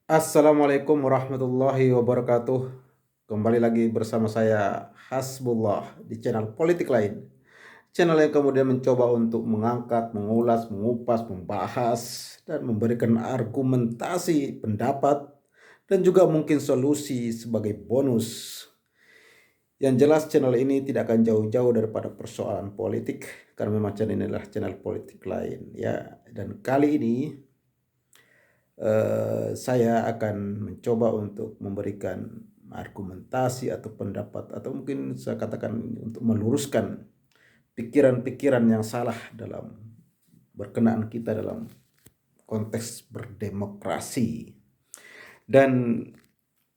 Assalamualaikum warahmatullahi wabarakatuh. Kembali lagi bersama saya Hasbullah di channel Politik Lain. Channel yang kemudian mencoba untuk mengangkat, mengulas, mengupas, membahas, dan memberikan argumentasi, pendapat, dan juga mungkin solusi sebagai bonus. Yang jelas channel ini tidak akan jauh-jauh daripada persoalan politik, karena memang channel ini adalah channel politik lain. Ya, dan kali ini saya akan mencoba untuk memberikan argumentasi atau pendapat atau mungkin saya katakan untuk meluruskan pikiran-pikiran yang salah dalam berkenaan kita dalam konteks berdemokrasi. Dan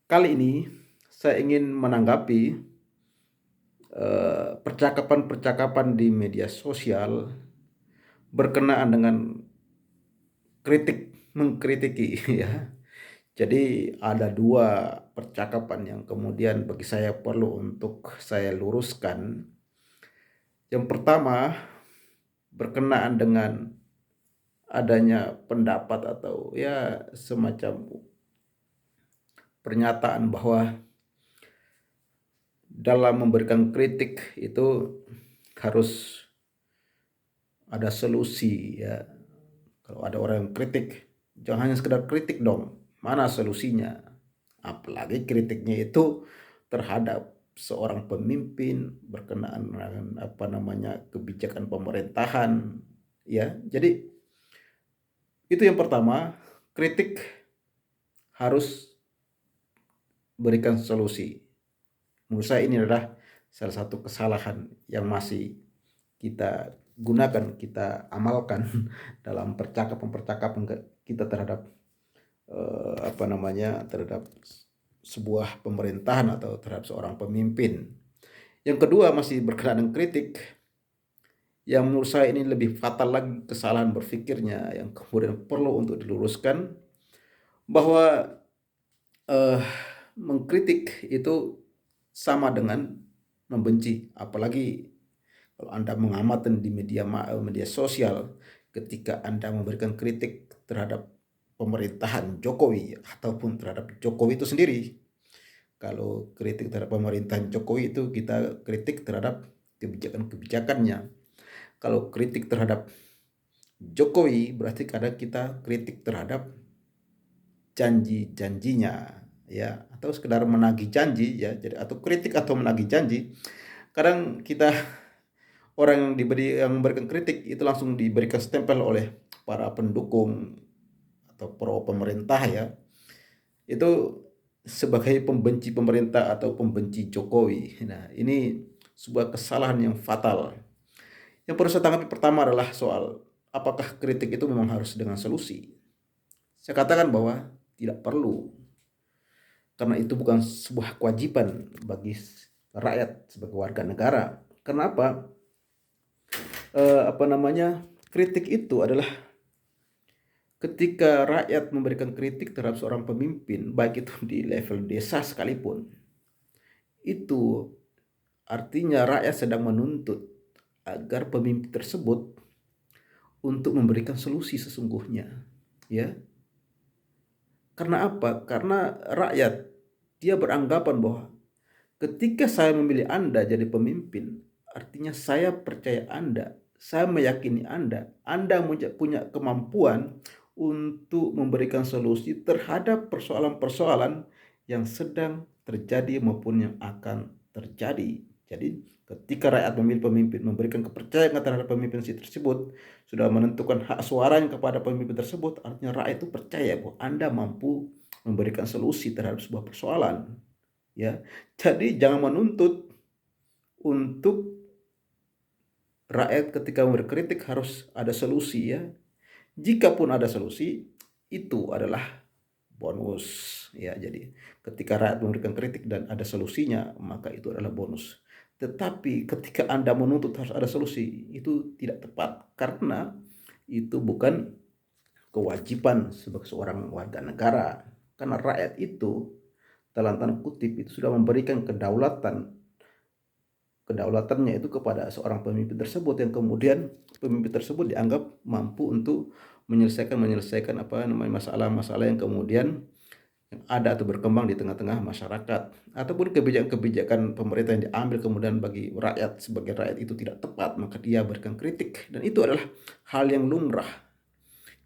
kali ini saya ingin menanggapi percakapan-percakapan di media sosial berkenaan dengan mengkritiki ya. Jadi ada dua percakapan yang kemudian bagi saya perlu untuk saya luruskan. Yang pertama berkenaan dengan adanya pendapat atau ya semacam pernyataan bahwa dalam memberikan kritik itu harus ada solusi ya. Kalau ada orang yang kritik, jangan hanya sekedar kritik dong. Mana solusinya? Apalagi kritiknya itu terhadap seorang pemimpin berkenaan dengan kebijakan pemerintahan ya. Jadi itu yang pertama, kritik harus berikan solusi. Menurut saya ini adalah salah satu kesalahan yang masih kita gunakan, kita amalkan dalam percakapan-percakapan kita terhadap terhadap sebuah pemerintahan atau terhadap seorang pemimpin. Yang kedua masih berkenaan dengan kritik, yang menurut saya ini lebih fatal lagi kesalahan berpikirnya yang kemudian perlu untuk diluruskan, bahwa eh, mengkritik itu sama dengan membenci. Apalagi kalau Anda mengamati di media sosial, ketika Anda memberikan kritik terhadap pemerintahan Jokowi ataupun terhadap Jokowi itu sendiri. Kalau kritik terhadap pemerintahan Jokowi itu kita kritik terhadap kebijakan-kebijakannya. Kalau kritik terhadap Jokowi berarti kadang kita kritik terhadap janji-janjinya ya, atau sekedar menagih janji ya. Jadi atau kritik atau menagih janji. Kadang kita orang yang memberikan kritik itu langsung diberikan stempel oleh para pendukung atau pro pemerintah ya. Itu sebagai pembenci pemerintah atau pembenci Jokowi. Nah, ini sebuah kesalahan yang fatal. Yang perlu saya tanggapi pertama adalah soal apakah kritik itu memang harus dengan solusi. Saya katakan bahwa tidak perlu, karena itu bukan sebuah kewajiban bagi rakyat sebagai warga negara. Kenapa? Kritik itu adalah ketika rakyat memberikan kritik terhadap seorang pemimpin, baik itu di level desa sekalipun, itu artinya rakyat sedang menuntut agar pemimpin tersebut untuk memberikan solusi sesungguhnya, ya. Karena apa? Karena rakyat dia beranggapan bahwa ketika saya memilih Anda jadi pemimpin, artinya saya percaya Anda, saya meyakini Anda punya kemampuan untuk memberikan solusi terhadap persoalan-persoalan yang sedang terjadi maupun yang akan terjadi. Jadi ketika rakyat memilih pemimpin, memberikan kepercayaan terhadap pemimpin tersebut, sudah menentukan hak suaranya kepada pemimpin tersebut, artinya rakyat itu percaya bahwa Anda mampu memberikan solusi terhadap sebuah persoalan. Ya, jadi jangan menuntut untuk rakyat ketika berkritik harus ada solusi ya. Jikapun ada solusi, itu adalah bonus ya. Jadi ketika rakyat memberikan kritik dan ada solusinya, maka itu adalah bonus. Tetapi ketika Anda menuntut harus ada solusi, itu tidak tepat karena itu bukan kewajiban sebagai seorang warga negara. Karena rakyat itu dalam tanda kutip itu sudah memberikan kedaulatannya itu kepada seorang pemimpin tersebut, yang kemudian pemimpin tersebut dianggap mampu untuk menyelesaikan masalah-masalah yang kemudian yang ada atau berkembang di tengah-tengah masyarakat, ataupun kebijakan-kebijakan pemerintah yang diambil kemudian bagi rakyat, sebagai rakyat itu tidak tepat, maka dia berikan kritik, dan itu adalah hal yang lumrah.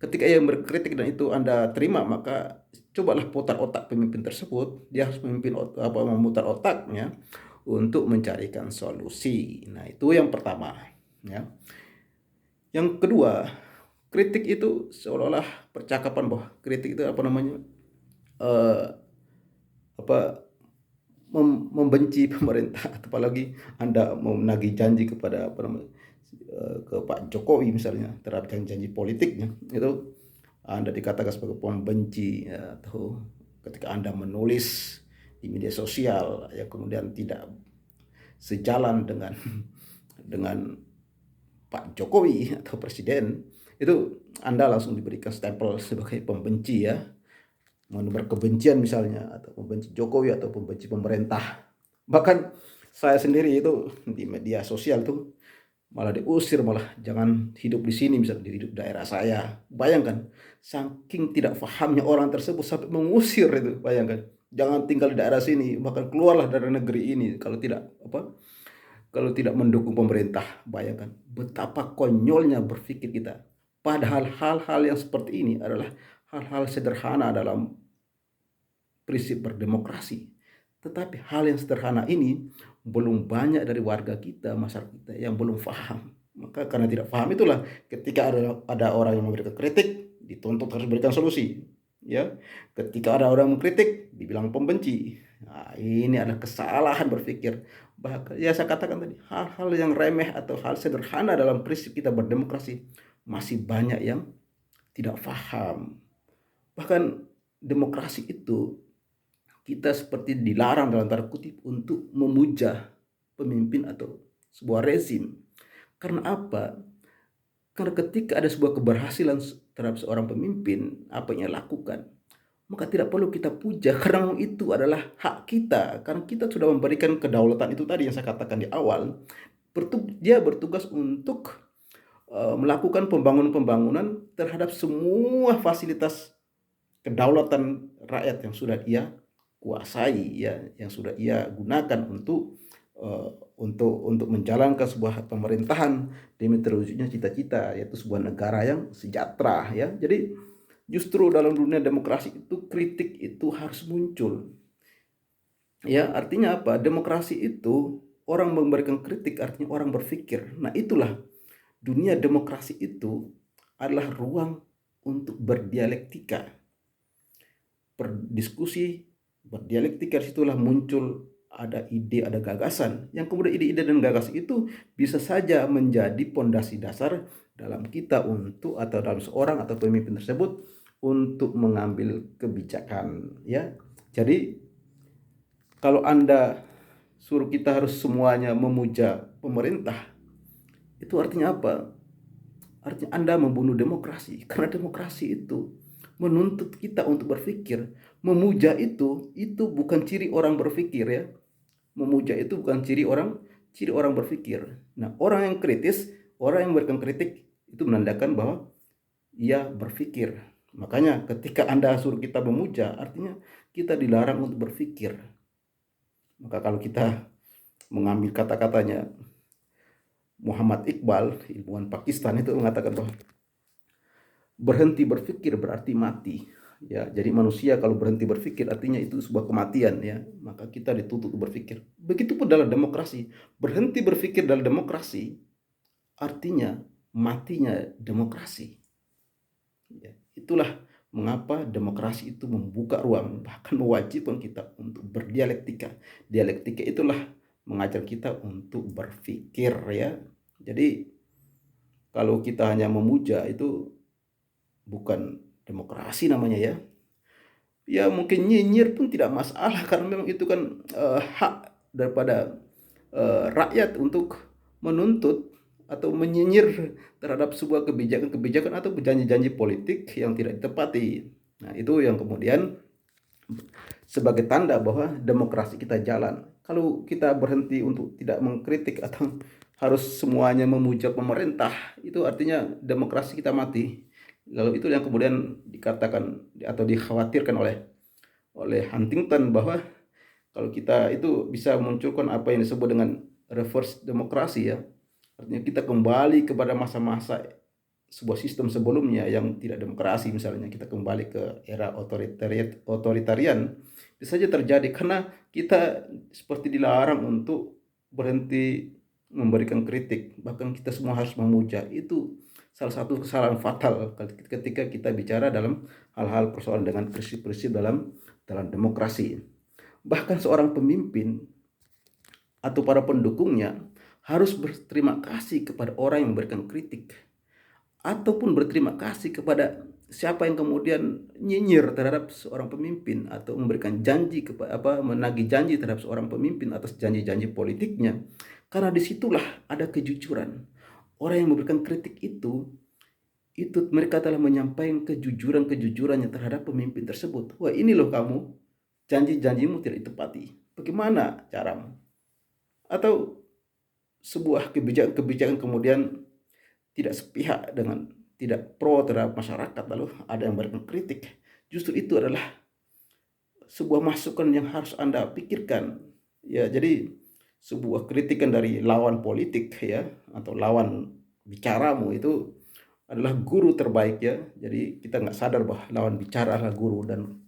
Ketika ia berkritik dan itu Anda terima, maka cobalah putar otak pemimpin tersebut. Dia harus memutar otaknya untuk mencarikan solusi. Nah, itu yang pertama, ya. Yang kedua, kritik itu seolah-olah percakapan bahwa kritik itu eh, membenci pemerintah, atau apalagi Anda mau menagih janji kepada ke Pak Jokowi misalnya terhadap janji-janji politiknya, itu Anda dikatakan sebagai pembenci, ya, atau ketika Anda menulis di media sosial yang kemudian tidak sejalan dengan dengan Pak Jokowi atau presiden, itu Anda langsung diberikan stempel sebagai pembenci, ya, menebar kebencian misalnya, atau pembenci Jokowi atau pembenci pemerintah. Bahkan saya sendiri itu di media sosial tuh malah diusir, malah jangan hidup di sini, misalnya di hidup daerah saya. Bayangkan, saking tidak pahamnya orang tersebut sampai mengusir itu. Bayangkan, jangan tinggal di daerah sini, bahkan keluarlah dari negeri ini kalau tidak mendukung pemerintah. Bayangkan betapa konyolnya berpikir kita. Padahal hal-hal yang seperti ini adalah hal-hal sederhana dalam prinsip berdemokrasi. Tetapi hal yang sederhana ini belum banyak dari warga kita, masyarakat kita yang belum paham. Maka karena tidak paham itulah ketika ada orang yang memberikan kritik, dituntut harus berikan solusi. Ya, ketika ada orang mengkritik, dibilang pembenci. Nah, ini adalah kesalahan berpikir. Bahkan ya saya katakan tadi, hal-hal yang remeh atau hal sederhana dalam prinsip kita berdemokrasi masih banyak yang tidak paham. Bahkan demokrasi itu kita seperti dilarang dalam tanda kutip untuk memuja pemimpin atau sebuah rezim. Karena apa? Karena ketika ada sebuah keberhasilan terhadap seorang pemimpin, apa yang ia lakukan, maka tidak perlu kita puja karena itu adalah hak kita. Karena kita sudah memberikan kedaulatan itu tadi yang saya katakan di awal. Dia bertugas untuk melakukan pembangunan-pembangunan terhadap semua fasilitas kedaulatan rakyat yang sudah ia kuasai, ya, yang sudah ia gunakan untuk menjalankan sebuah pemerintahan demi terwujudnya cita-cita, yaitu sebuah negara yang sejahtera, ya. Jadi justru dalam dunia demokrasi itu kritik itu harus muncul, ya. Artinya apa? Demokrasi itu orang memberikan kritik, artinya orang berpikir. Nah, itulah dunia demokrasi itu adalah ruang untuk berdialektika, berdiskusi, berdialektika. Situlah muncul ada ide, ada gagasan, yang kemudian ide-ide dan gagasan itu bisa saja menjadi pondasi dasar dalam kita untuk, atau dalam seorang atau pemimpin tersebut untuk mengambil kebijakan, ya. Jadi kalau Anda suruh kita harus semuanya memuja pemerintah, itu artinya apa? Artinya Anda membunuh demokrasi, karena demokrasi itu menuntut kita untuk berpikir. Memuja itu bukan ciri orang berpikir, ya. Memuja itu bukan ciri orang berpikir. Nah, orang yang kritis, orang yang memberikan kritik itu menandakan bahwa ia berpikir. Makanya ketika Anda suruh kita memuja, artinya kita dilarang untuk berpikir. Maka kalau kita mengambil kata-katanya Muhammad Iqbal, ilmuwan Pakistan, itu mengatakan bahwa berhenti berpikir berarti mati, ya. Jadi manusia kalau berhenti berpikir artinya itu sebuah kematian, ya. Maka kita dituntut berpikir. Begitupun dalam demokrasi, berhenti berpikir dalam demokrasi artinya matinya demokrasi, ya. Itulah mengapa demokrasi itu membuka ruang, bahkan mewajibkan kita untuk berdialektika. Dialektika itulah mengajar kita untuk berpikir, ya. Jadi kalau kita hanya memuja, itu bukan demokrasi namanya, ya. Ya mungkin nyinyir pun tidak masalah karena memang itu kan hak daripada rakyat untuk menuntut atau menyinyir terhadap sebuah kebijakan-kebijakan atau janji-janji politik yang tidak ditepati. Nah, itu yang kemudian sebagai tanda bahwa demokrasi kita jalan. Kalau kita berhenti untuk tidak mengkritik atau harus semuanya memuja pemerintah, itu artinya demokrasi kita mati. Lalu itu yang kemudian dikatakan atau dikhawatirkan oleh oleh Huntington bahwa kalau kita itu bisa munculkan apa yang disebut dengan reverse demokrasi, ya. Artinya kita kembali kepada masa-masa sebuah sistem sebelumnya yang tidak demokrasi, misalnya kita kembali ke era otoritarian, bisa saja terjadi karena kita seperti dilarang untuk berhenti memberikan kritik, bahkan kita semua harus memuja. Itu salah satu kesalahan fatal ketika kita bicara dalam hal-hal persoalan dengan prinsip-prinsip dalam demokrasi. Bahkan seorang pemimpin atau para pendukungnya harus berterima kasih kepada orang yang memberikan kritik, ataupun berterima kasih kepada siapa yang kemudian nyinyir terhadap seorang pemimpin atau memberikan janji menagih janji terhadap seorang pemimpin atas janji-janji politiknya, karena disitulah ada kejujuran. Orang yang memberikan kritik itu mereka telah menyampaikan kejujurannya terhadap pemimpin tersebut. Wah, ini loh kamu, janji-janjimu tidak ditepati, bagaimana caramu? Atau sebuah kebijakan kemudian tidak sepihak dengan tidak pro terhadap masyarakat, lalu ada yang memberikan kritik. Justru itu adalah sebuah masukan yang harus Anda pikirkan, ya. Jadi sebuah kritikan dari lawan politik, ya, atau lawan bicaramu itu adalah guru terbaik, ya. Jadi kita nggak sadar bahwa lawan bicara adalah guru, dan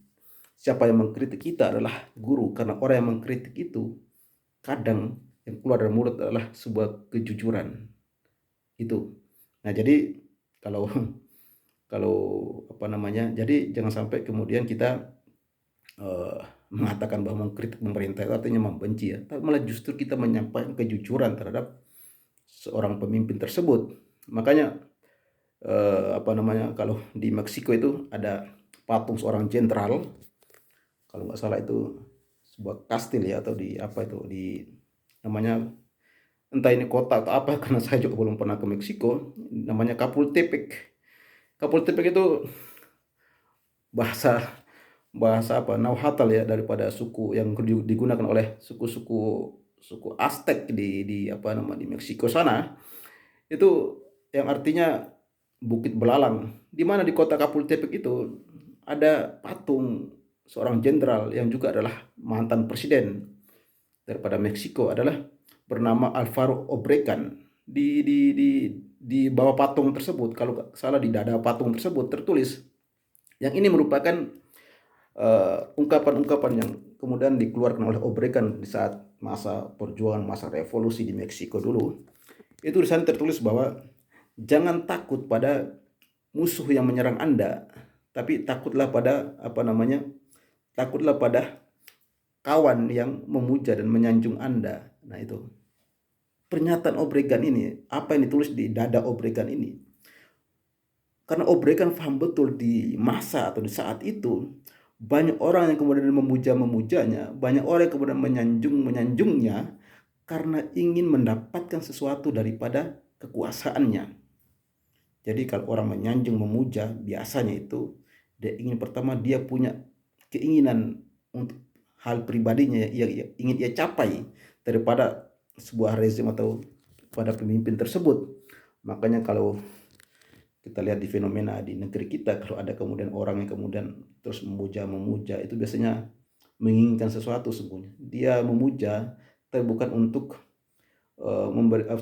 siapa yang mengkritik kita adalah guru, karena orang yang mengkritik itu kadang yang keluar dari mulut adalah sebuah kejujuran itu. Nah, jadi kalau kalau jadi jangan sampai kemudian kita mengatakan bahwa mengkritik pemerintah itu artinya membenci, ya, tapi malah justru kita menyampaikan kejujuran terhadap seorang pemimpin tersebut. Makanya kalau di Meksiko itu ada patung seorang jenderal, kalau nggak salah itu sebuah kastil, ya, atau di namanya, entah ini kota atau apa karena saya juga belum pernah ke Meksiko, namanya Chapultepec. Chapultepec itu bahasa bahasa Nahuatl, ya, daripada suku yang digunakan oleh suku Aztec di Meksiko sana, itu yang artinya bukit belalang, di mana di kota Chapultepec itu ada patung seorang jenderal yang juga adalah mantan presiden daripada Meksiko, adalah bernama Alvaro Obregon. Di bawah patung tersebut, kalau nggak salah di dada patung tersebut tertulis, yang ini merupakan ungkapan-ungkapan yang kemudian dikeluarkan oleh Obregon di saat masa perjuangan, masa revolusi di Meksiko dulu. Itu di sana tertulis bahwa jangan takut pada musuh yang menyerang Anda, tapi takutlah pada kawan yang memuja dan menyanjung Anda. Nah, itu pernyataan Obregon ini, apa yang ditulis di dada Obregon ini, karena Obregon paham betul di masa atau di saat itu banyak orang yang kemudian memujanya, banyak orang yang kemudian menyanjungnya karena ingin mendapatkan sesuatu daripada kekuasaannya. Jadi kalau orang menyanjung, memuja, biasanya itu dia ingin, pertama, dia punya keinginan untuk hal pribadinya yang ingin ia capai daripada sebuah rezim atau pada pemimpin tersebut. Makanya kalau kita lihat di fenomena di negeri kita, kalau ada kemudian orang yang kemudian terus memuja itu biasanya menginginkan sesuatu. Sesungguhnya dia memuja tapi bukan untuk memberikan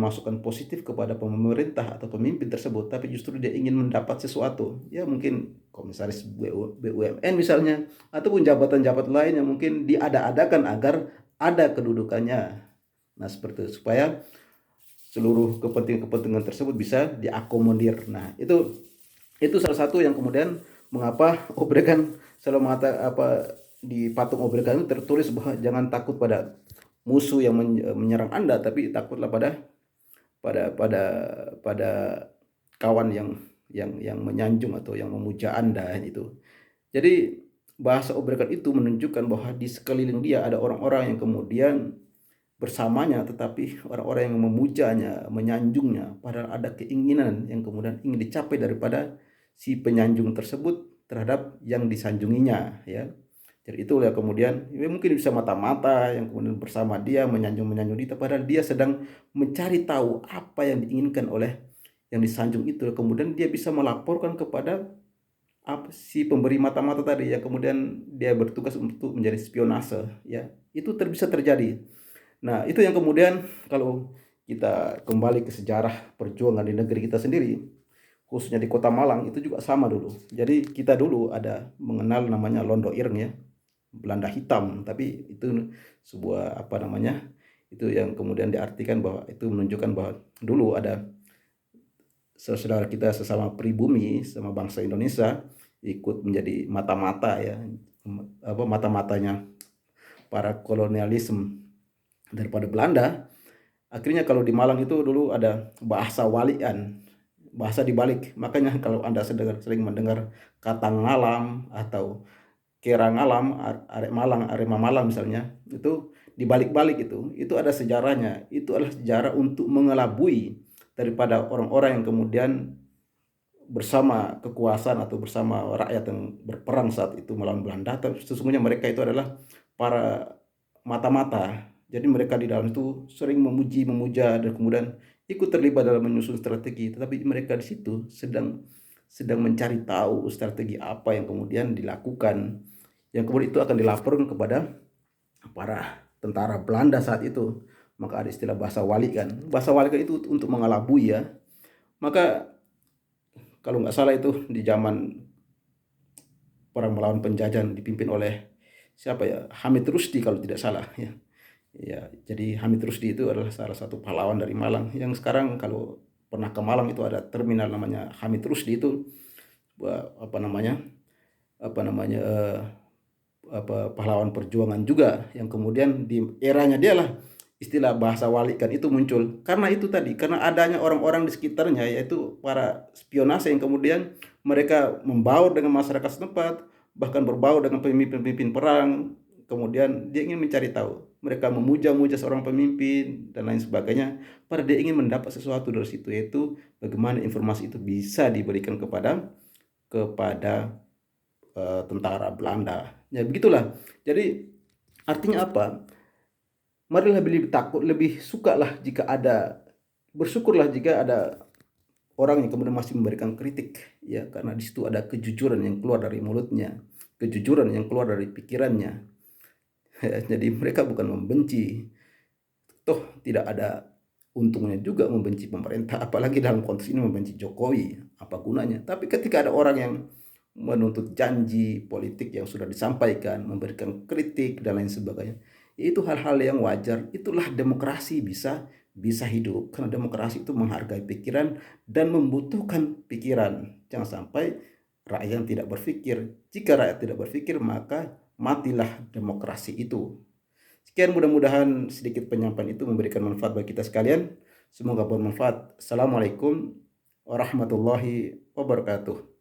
masukan positif kepada pemerintah atau pemimpin tersebut, tapi justru dia ingin mendapat sesuatu, ya, mungkin komisaris BUMN misalnya, ataupun jabatan-jabatan lain yang mungkin diada-adakan agar ada kedudukannya. Nah, seperti itu, supaya seluruh kepentingan tersebut bisa diakomodir. Nah, itu salah satu yang kemudian mengapa Obregon selalu mengatakan, di patung Obregon itu tertulis bahwa jangan takut pada musuh yang menyerang Anda, tapi takutlah pada kawan yang menyanjung atau yang memuja Anda, itu. Jadi bahasa Obregon itu menunjukkan bahwa di sekeliling dia ada orang-orang yang kemudian bersamanya, tetapi orang-orang yang memujanya, menyanjungnya, padahal ada keinginan yang kemudian ingin dicapai daripada si penyanjung tersebut terhadap yang disanjunginya, ya. Jadi itulah kemudian mungkin bisa mata-mata yang kemudian bersama dia menyanjung dia, padahal dia sedang mencari tahu apa yang diinginkan oleh yang disanjung itu. Kemudian dia bisa melaporkan kepada apa si pemberi mata-mata tadi yang kemudian dia bertugas untuk menjadi spionase, ya itu bisa terjadi. Nah itu yang kemudian kalau kita kembali ke sejarah perjuangan di negeri kita sendiri, khususnya di Kota Malang itu juga sama dulu. Jadi kita dulu ada mengenal namanya Londo Ireng ya, Belanda hitam, tapi itu sebuah apa namanya, itu yang kemudian diartikan bahwa itu menunjukkan bahwa dulu ada saudara kita sesama pribumi sama bangsa Indonesia ikut menjadi mata-mata ya, apa mata-matanya para kolonialisme daripada Belanda. Akhirnya kalau di Malang itu dulu ada bahasa walian, bahasa dibalik. Makanya kalau Anda sering mendengar kata ngalam atau kera ngalam, arek Malang, arema Malang misalnya, itu dibalik-balik itu ada sejarahnya. Itu adalah sejarah untuk mengelabui daripada orang-orang yang kemudian bersama kekuasaan atau bersama rakyat yang berperang saat itu melawan Belanda, tapi sesungguhnya mereka itu adalah para mata-mata. Jadi mereka di dalam itu sering memuji, memuja dan kemudian ikut terlibat dalam menyusun strategi. Tetapi mereka di situ sedang mencari tahu strategi apa yang kemudian dilakukan, yang kemudian itu akan dilaporkan kepada para tentara Belanda saat itu. Maka ada istilah bahasa wali kan. Bahasa wali kan itu untuk mengelabui ya. Maka kalau nggak salah itu di zaman perang melawan penjajahan dipimpin oleh siapa ya, Hamid Rusdi kalau tidak salah ya. Ya, jadi Hamid Rusdi itu adalah salah satu pahlawan dari Malang yang sekarang kalau pernah ke Malang itu ada terminal namanya Hamid Rusdi itu apa namanya eh, apa pahlawan perjuangan juga yang kemudian di eranya dia lah istilah bahasa wali kan itu muncul karena itu tadi, karena adanya orang-orang di sekitarnya yaitu para spionase yang kemudian mereka membaur dengan masyarakat setempat, bahkan berbaur dengan pemimpin-pemimpin perang, kemudian dia ingin mencari tahu, mereka memuja-muja seorang pemimpin dan lain sebagainya, pada dia ingin mendapat sesuatu dari situ, yaitu bagaimana informasi itu bisa diberikan kepada kepada tentara Belanda. Ya begitulah. Jadi artinya apa? Marilah lebih takut, lebih sukalah jika ada, bersyukurlah jika ada orang yang kemudian masih memberikan kritik, ya karena di situ ada kejujuran yang keluar dari mulutnya, kejujuran yang keluar dari pikirannya. Jadi mereka bukan membenci, toh tidak ada untungnya juga membenci pemerintah, apalagi dalam konteks ini membenci Jokowi, apa gunanya? Tapi ketika ada orang yang menuntut janji politik yang sudah disampaikan, memberikan kritik dan lain sebagainya, itu hal-hal yang wajar. Itulah demokrasi bisa bisa hidup, karena demokrasi itu menghargai pikiran dan membutuhkan pikiran. Jangan sampai rakyat tidak berpikir. Jika rakyat tidak berpikir, maka matilah demokrasi itu. Sekian, mudah-mudahan sedikit penyampaian itu memberikan manfaat bagi kita sekalian. Semoga bermanfaat. Assalamualaikum warahmatullahi wabarakatuh.